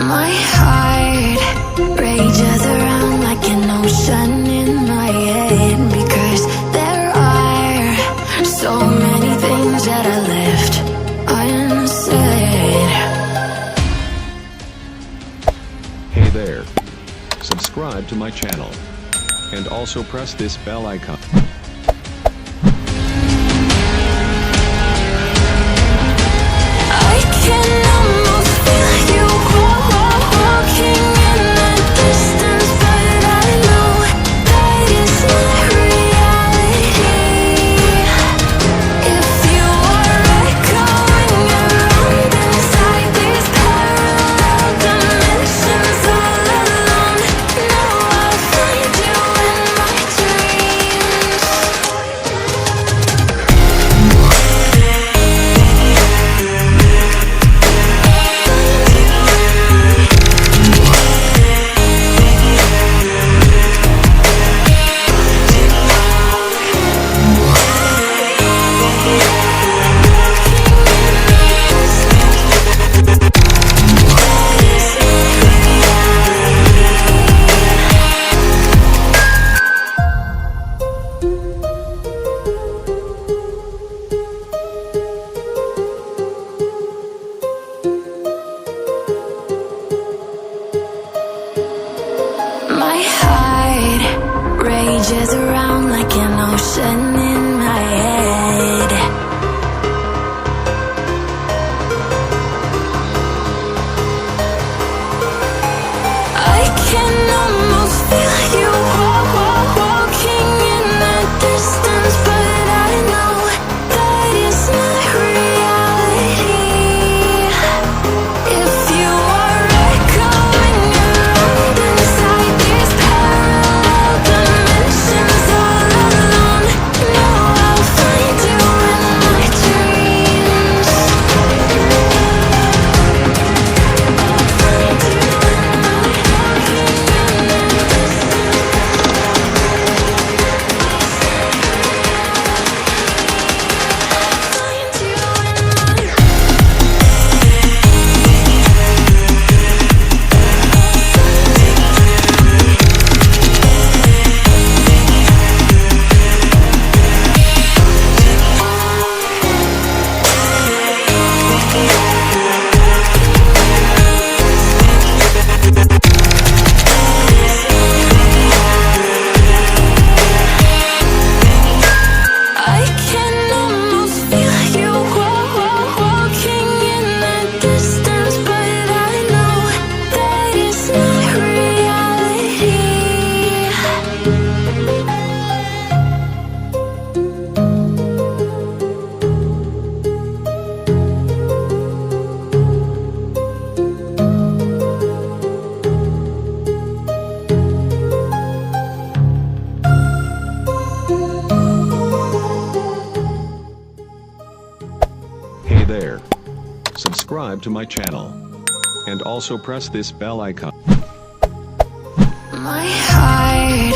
My heart rages around like an ocean in my head, because there are so many things that I left unsaid. Hey there. Subscribe to my channel. And also press this bell icon. I can almost feel you walking in the distance, but I know that it's not reality. If you are echoing around inside these parallel dimensions all alone, know I'll find you in my dreams. My heart rages around like an ocean in my head. I can almost feel you walking in the distance, but I know that it's not reality. If you are echoing around inside these parallel dimensions all alone, know I'll find you in my dreams. I can almost feel you walking in the distance, but I know that it's not reality. Hey there. Subscribe to my channel. And also press this bell icon. My heart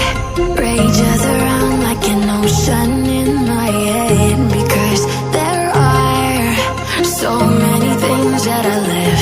rages around like an ocean in my head, because there are so many things that I left